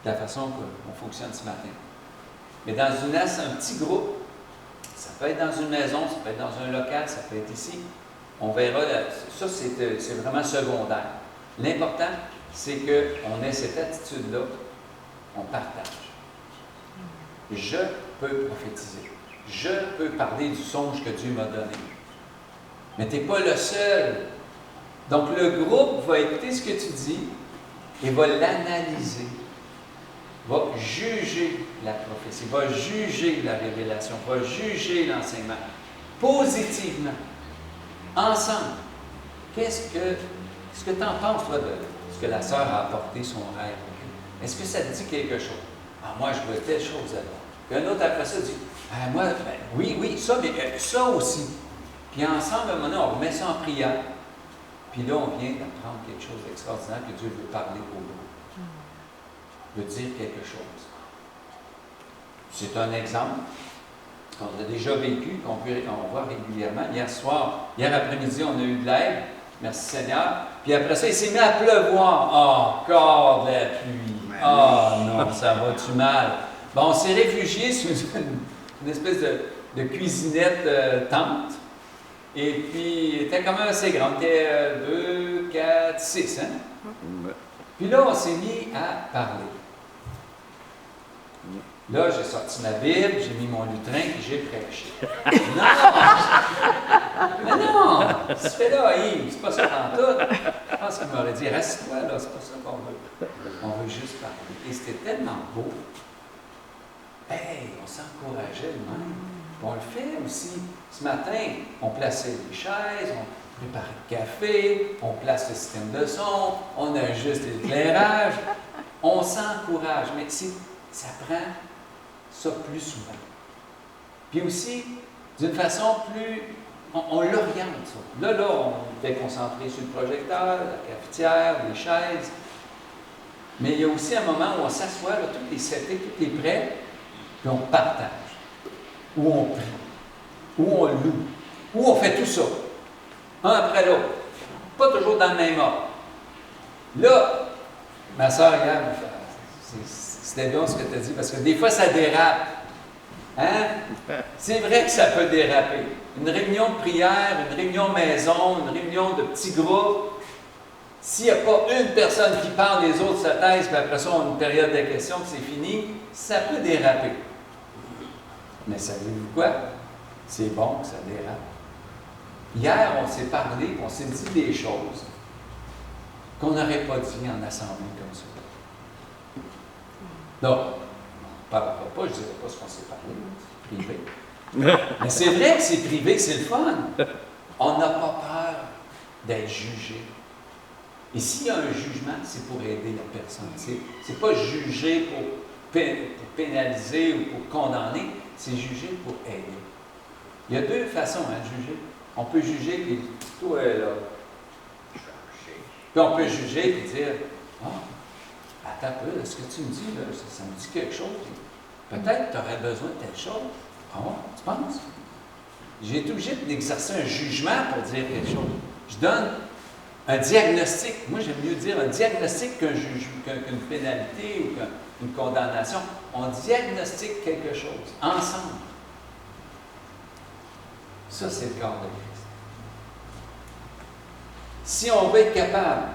de la façon qu'on fonctionne ce matin. Mais dans un petit groupe, ça peut être dans une maison, ça peut être dans un local, ça peut être ici. On verra, ça c'est vraiment secondaire. L'important, c'est qu'on ait cette attitude-là, on partage. Je peux prophétiser. Je peux parler du songe que Dieu m'a donné. Mais tu n'es pas le seul. Donc le groupe va écouter ce que tu dis et va l'analyser. Va juger la prophétie, va juger la révélation, va juger l'enseignement positivement, ensemble. Qu'est-ce que tu en penses, toi, de ce que la sœur a apporté son rêve? Est-ce que ça te dit quelque chose? Ah, moi, je vois telle chose alors. Puis un autre après ça dit, ah, moi, oui, ça, mais ça aussi. Puis ensemble, à un moment donné, on remet ça en prière. Puis là, on vient d'apprendre quelque chose d'extraordinaire que Dieu veut parler au groupe. Veut dire quelque chose. C'est un exemple qu'on a déjà vécu, qu'on voit régulièrement. Hier après-midi, on a eu de l'aide. Merci Seigneur. Puis après ça, il s'est mis à pleuvoir. Oh, encore de la pluie. Oh non, ça va-tu mal? Bon, on s'est réfugié sur une espèce de cuisinette tente. Et puis, elle était quand même assez grande. Elle était 2, 4, 6, hein? Puis là, on s'est mis à parler. Là, j'ai sorti ma Bible, j'ai mis mon lutrin et j'ai prêché. Non! Mais non! Tu fais là, Yves, c'est pas ça pantoute. Je pense qu'il m'aurait dit, reste-toi là, c'est pas ça qu'on veut. On veut juste parler. Et c'était tellement beau. Hey, on s'encourageait de même. On le fait aussi. Ce matin, on plaçait les chaises, on préparait le café, on place le système de son, on ajuste l'éclairage. On s'encourage. Mais ça prend ça plus souvent. Puis aussi, d'une façon plus... On l'oriente, ça. Là, on était concentré sur le projecteur, la cafetière, les chaises. Mais il y a aussi un moment où on s'assoit, là, tout est seté, tout est prêt, puis on partage. Ou on prie. Ou on loue. Ou on fait tout ça. Un après l'autre. Pas toujours dans le même ordre. Là, ma soeur, regarde, c'était bien ce que tu as dit, parce que des fois, ça dérape. Hein? C'est vrai que ça peut déraper. Une réunion de prière, une réunion maison, une réunion de petits groupes, s'il n'y a pas une personne qui parle, les autres se taisent, puis après ça, on a une période de questions, puis c'est fini, ça peut déraper. Mais savez-vous quoi? C'est bon que ça dérape. Hier, on s'est parlé, on s'est dit des choses qu'on n'aurait pas dit en assemblée comme ça. Donc, on ne parlera pas, je ne dirai pas ce qu'on s'est parlé, c'est privé. Mais c'est vrai que c'est privé, c'est le fun. On n'a pas peur d'être jugé. Et s'il y a un jugement, c'est pour aider la personne. Ce n'est pas juger pour pénaliser ou pour condamner, c'est juger pour aider. Il y a deux façons de juger. On peut juger, puis toi, là. Puis on peut juger, puis dire, attends un peu, ce que tu me dis, là, ça me dit quelque chose. Peut-être que tu aurais besoin de telle chose. Ah bon, tu penses? J'ai été obligé d'exercer un jugement pour dire quelque chose. Je donne un diagnostic. Moi, j'aime mieux dire un diagnostic qu'une pénalité ou qu'une condamnation. On diagnostique quelque chose, ensemble. Ça, c'est le corps de Christ. Si on veut être capable,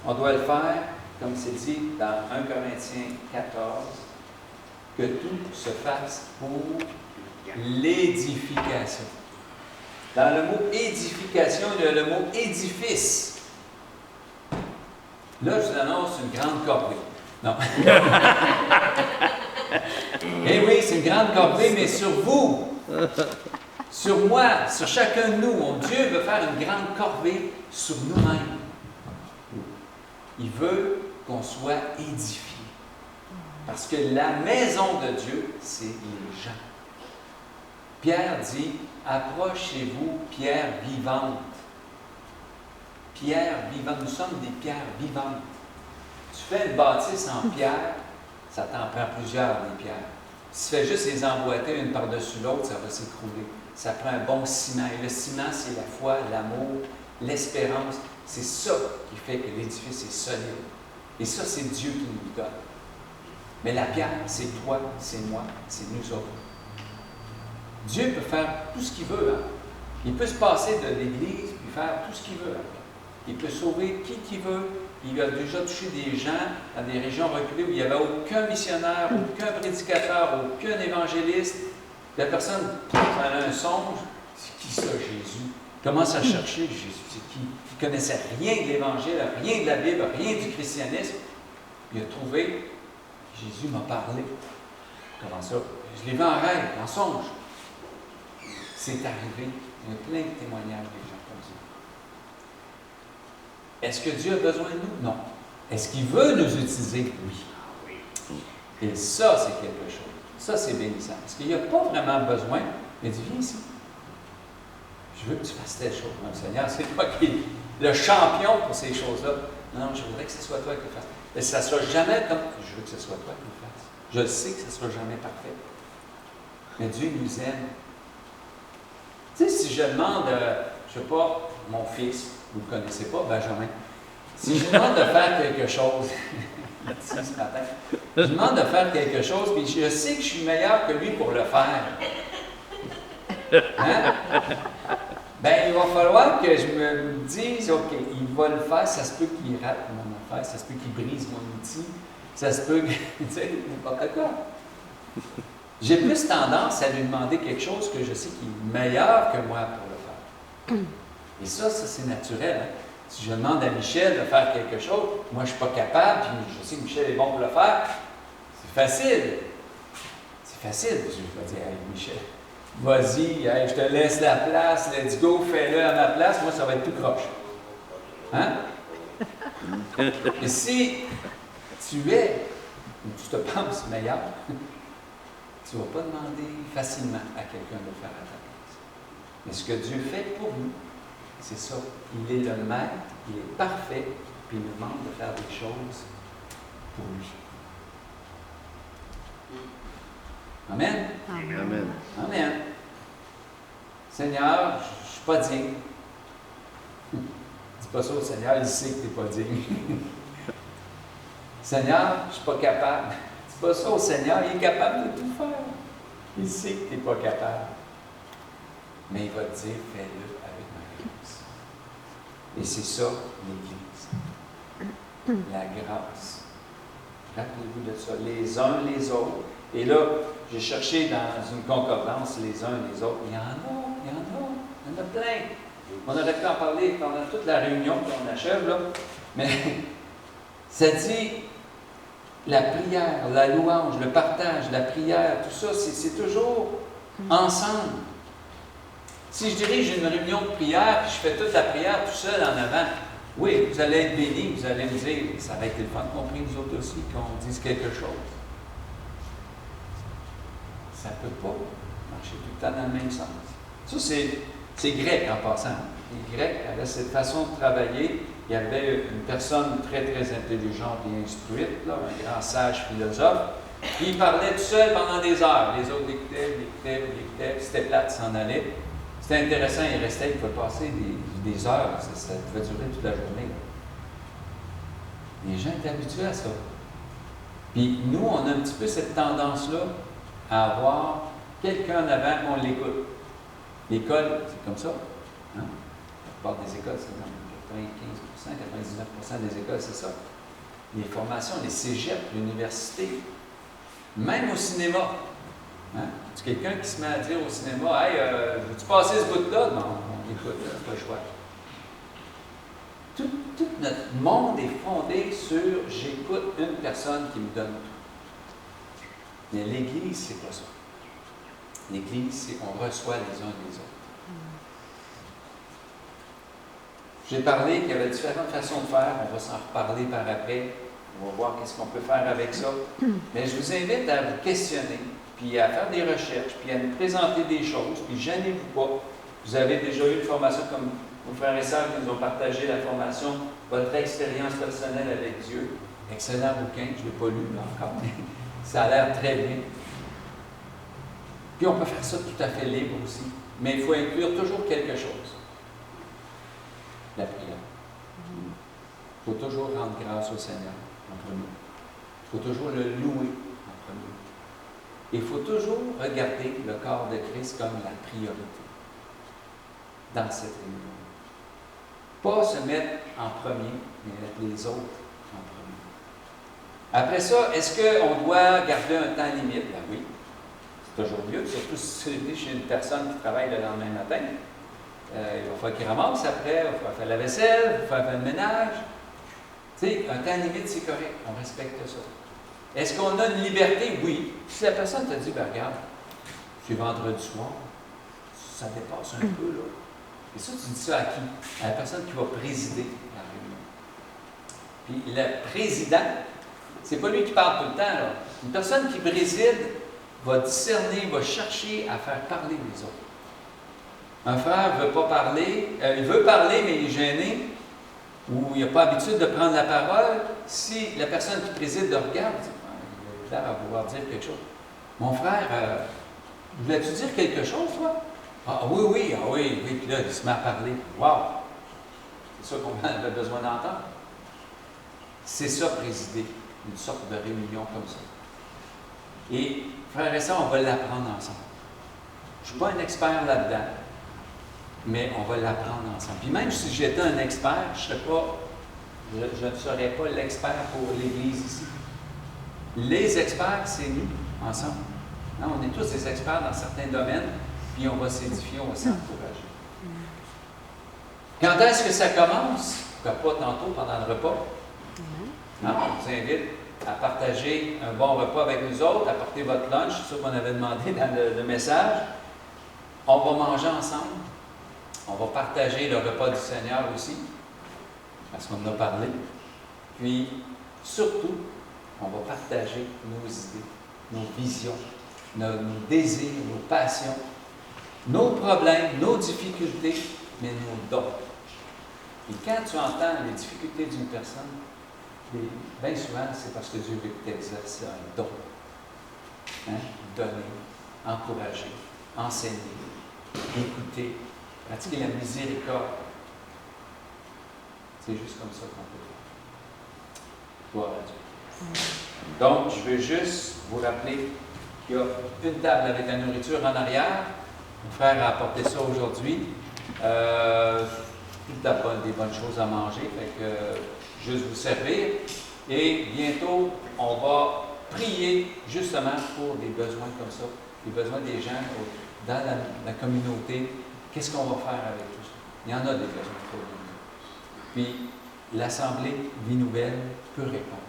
on doit le faire, comme c'est dit dans 1 Corinthiens 14, que tout se fasse pour l'édification. Dans le mot édification, il y a le mot édifice. Là, je vous annonce une grande corvée. Non. Eh oui, c'est une grande corvée, mais sur vous, sur moi, sur chacun de nous, Dieu veut faire une grande corvée sur nous-mêmes. Il veut qu'on soit édifiés. Parce que la maison de Dieu, c'est les gens. Pierre dit, approchez-vous, pierre vivante. Pierre vivante, nous sommes des pierres vivantes. Tu fais une bâtisse en pierre, ça t'en prend plusieurs, des pierres. Si tu fais juste les emboîter une par-dessus l'autre, ça va s'écrouler. Ça prend un bon ciment. Et le ciment, c'est la foi, l'amour, l'espérance. C'est ça qui fait que l'édifice est solide. Et ça, c'est Dieu qui nous donne. Mais la pierre, c'est toi, c'est moi, c'est nous autres. Dieu peut faire tout ce qu'il veut. Hein? Il peut se passer de l'Église puis faire tout ce qu'il veut. Hein? Il peut sauver qui veut. Il a déjà touché des gens dans des régions reculées où il n'y avait aucun missionnaire, aucun prédicateur, aucun évangéliste. La personne, elle a un songe. C'est qui ça, Jésus? Il commence à chercher Jésus. C'est qui? Il ne connaissait rien de l'Évangile, rien de la Bible, rien du christianisme. Il a trouvé, Jésus m'a parlé. Comment ça? Je l'ai vu en rêve, en songe. C'est arrivé. Il y a plein de témoignages des gens comme ça. Est-ce que Dieu a besoin de nous? Non. Est-ce qu'il veut nous utiliser? Oui. Et ça, c'est quelque chose. Ça, c'est bénissant. Parce qu'il n'y a pas vraiment besoin, mais il dit, viens ici. Je veux que tu fasses telle chose. Non, Seigneur, c'est toi qui es le champion pour ces choses-là. Non, je voudrais que ce soit toi qui le fasses. Mais ça ne sera jamais comme, je veux que ce soit toi qui le fasses. Je sais que ce ne sera jamais parfait. Mais Dieu nous aime. Tu sais, si je demande, je ne sais pas, mon fils, vous ne le connaissez pas, Benjamin, si je demande de faire quelque chose, ce matin, je demande de faire quelque chose, puis je sais que je suis meilleur que lui pour le faire. Hein? Ben, il va falloir que je me dise, OK, il va le faire, ça se peut qu'il rate mon affaire, ça se peut qu'il brise mon outil, ça se peut que, tu sais, n'importe quoi. J'ai plus tendance à lui demander quelque chose que je sais qu'il est meilleur que moi pour le faire. Et ça c'est naturel. Hein? Si je demande à Michel de faire quelque chose, moi je ne suis pas capable, puis je sais que Michel est bon pour le faire, c'est facile. C'est facile. Je vais dire, hey, Michel, vas-y, hey, je te laisse la place, let's go, fais-le à ma place, moi ça va être tout croche. Hein? Et si tu es, ou tu te penses meilleur, tu ne vas pas demander facilement à quelqu'un de le faire à ta place. Mais ce que Dieu fait pour nous, c'est ça. Il est le maître, il est parfait, puis il nous demande de faire des choses pour lui. Amen? Amen. Amen. Seigneur, je ne suis pas digne. Dis pas ça au Seigneur, il sait que tu n'es pas digne. Seigneur, je ne suis pas capable. Dis pas ça au Seigneur, il est capable de tout faire. Il sait que tu n'es pas capable. Mais il va te dire, fais-le avec ma grâce. Et c'est ça, l'Église. La grâce. Rappelez-vous de ça. Les uns les autres. Et là, j'ai cherché dans une concordance les uns les autres. Il y en a plein. On aurait pu en parler pendant toute la réunion qu'on achève, là. Mais ça dit la prière, la louange, le partage, la prière, tout ça, c'est toujours ensemble. Si je dirige une réunion de prière, puis je fais toute la prière tout seul en avant, oui, vous allez être bénis, vous allez me dire, ça va être le fun, compris nous autres aussi, qu'on dise quelque chose. Ça ne peut pas marcher tout le temps dans le même sens. Ça, c'est grec en passant. Les Grecs avaient cette façon de travailler. Il y avait une personne très, très intelligente et instruite, là, un grand sage philosophe, qui parlait tout seul pendant des heures. Les autres l'écoutaient, puis c'était plate, s'en allait. C'était intéressant, il restait, il pouvait passer des heures, ça pouvait durer toute la journée. Les gens étaient habitués à ça. Puis nous, on a un petit peu cette tendance-là à avoir quelqu'un en avant, on l'écoute. L'école, c'est comme ça. Hein? La plupart des écoles, c'est comme 95%, 99% des écoles, c'est ça. Les formations, les cégeps, l'université, même au cinéma. Hein? C'est quelqu'un qui se met à dire au cinéma, « Hey, veux-tu passer ce bout-là? » Non, on écoute, pas le choix. Tout notre monde est fondé sur « J'écoute une personne qui me donne tout. » Mais l'Église, c'est pas ça. L'Église, c'est on reçoit les uns les autres. J'ai parlé qu'il y avait différentes façons de faire. On va s'en reparler par après. On va voir qu'est-ce qu'on peut faire avec ça. Mais je vous invite à vous questionner, puis à faire des recherches, puis à nous présenter des choses, puis gênez-vous pas. Vous avez déjà eu une formation comme vos frères et sœurs qui nous ont partagé la formation, votre expérience personnelle avec Dieu. Excellent bouquin, je ne l'ai pas lu là encore, mais ça a l'air très bien. Puis on peut faire ça tout à fait libre aussi. Mais il faut inclure toujours quelque chose. La prière. Il faut toujours rendre grâce au Seigneur. premier. Il faut toujours le louer en premier. Il faut toujours regarder le corps de Christ comme la priorité dans cette réunion. Pas se mettre en premier, mais mettre les autres en premier. Après ça, est-ce qu'on doit garder un temps limite? Ben oui, c'est toujours mieux, surtout si c'est chez une personne qui travaille le lendemain matin. Il va falloir qu'il ramasse après, il va falloir faire la vaisselle, il va falloir faire le ménage. Tu sais, un temps limite, c'est correct, on respecte ça. Est-ce qu'on a une liberté? Oui. Si la personne te dit, ben regarde, c'est vendredi soir, ça dépasse un peu, là. Et ça, tu dis ça à qui? À la personne qui va présider la réunion. Puis le président, c'est pas lui qui parle tout le temps, là. Une personne qui préside va discerner, va chercher à faire parler les autres. Un frère ne veut pas parler, il veut parler, mais il est gêné, ou il n'a pas l'habitude de prendre la parole. Si la personne qui préside le regarde, il a l'air à vouloir dire quelque chose. Mon frère, voulais-tu dire quelque chose, toi? Ah oui, puis là, il se met à parler. Wow! C'est ça qu'on avait besoin d'entendre. C'est ça, présider une sorte de réunion comme ça. Et, frères et sœurs, on va l'apprendre ensemble. Je ne suis pas un expert là-dedans, mais on va l'apprendre ensemble. Puis même si j'étais un expert, je ne serais pas l'expert pour l'Église ici. Les experts, c'est nous, ensemble. Non, on est tous des experts dans certains domaines, puis on va s'édifier, on va s'encourager. Quand est-ce que ça commence? Pas tantôt, pendant le repas. Non, on vous invite à partager un bon repas avec nous autres, apporter votre lunch, c'est ça qu'on avait demandé dans le message. On va manger ensemble. On va partager le repas du Seigneur aussi, parce qu'on en a parlé. Puis, surtout, on va partager nos idées, nos visions, nos désirs, nos passions, nos problèmes, nos difficultés, mais nos dons. Et quand tu entends les difficultés d'une personne, bien souvent, c'est parce que Dieu veut que tu exerces un don. Hein? Donner, encourager, enseigner, écouter, pratiquer la miséricorde. C'est juste comme ça qu'on peut faire. Gloire à Dieu. Donc, je veux juste vous rappeler qu'il y a une table avec la nourriture en arrière. Mon frère a apporté ça aujourd'hui. Tout des bonnes choses à manger. Fait que juste vous servir. Et bientôt, on va prier justement pour des besoins comme ça. Les besoins des gens dans la communauté. Qu'est-ce qu'on va faire avec tout ça? Il y en a des besoins pour nous. Puis, l'Assemblée Vie Nouvelle peut répondre.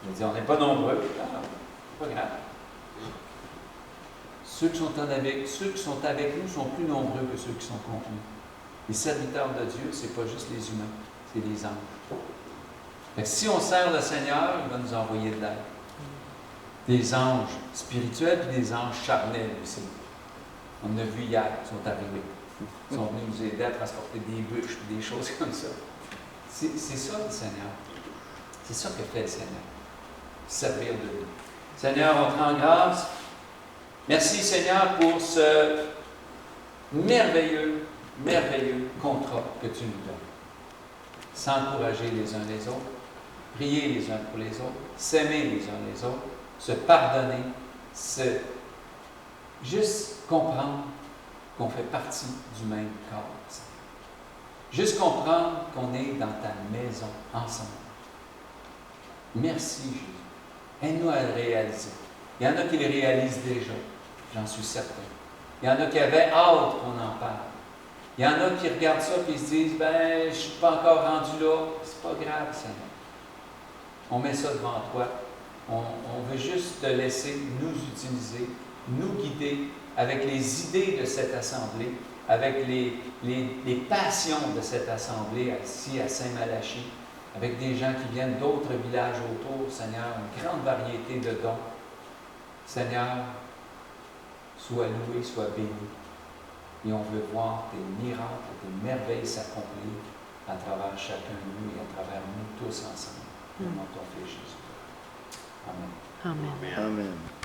Il dit, on n'est pas nombreux. Non, c'est pas grave. Ceux qui sont avec nous sont plus nombreux que ceux qui sont contre nous. Les serviteurs de Dieu, ce n'est pas juste les humains, c'est les anges. Fait que si on sert le Seigneur, il va nous envoyer de l'aide. Des anges spirituels et des anges charnels aussi. On a vu hier, ils sont arrivés. Ils sont venus nous aider à transporter des bûches et des choses comme ça. C'est ça le Seigneur. C'est ça que fait le Seigneur. Servir de lui. Seigneur, on te rend grâce. Merci Seigneur pour ce merveilleux contrat que tu nous donnes. S'encourager les uns les autres, prier les uns pour les autres, s'aimer les uns les autres, se pardonner, juste comprendre qu'on fait partie du même corps. Juste comprendre qu'on est dans ta maison ensemble. Merci Jésus. Aide-nous à le réaliser. Il y en a qui le réalisent déjà, j'en suis certain. Il y en a qui avaient hâte qu'on en parle. Il y en a qui regardent ça et se disent, je ne suis pas encore rendu là. C'est pas grave, Seigneur. On met ça devant toi. On veut juste te laisser nous utiliser, nous guider avec les idées de cette assemblée, avec les passions de cette assemblée ici à Saint-Malachie, avec des gens qui viennent d'autres villages autour, Seigneur, une grande variété de dons. Seigneur, sois loué, sois béni. Et on veut voir tes miracles, tes merveilles s'accomplir à travers chacun de nous et à travers nous tous ensemble. Au nom de ton Fils Jésus. Amen. Amen. Amen.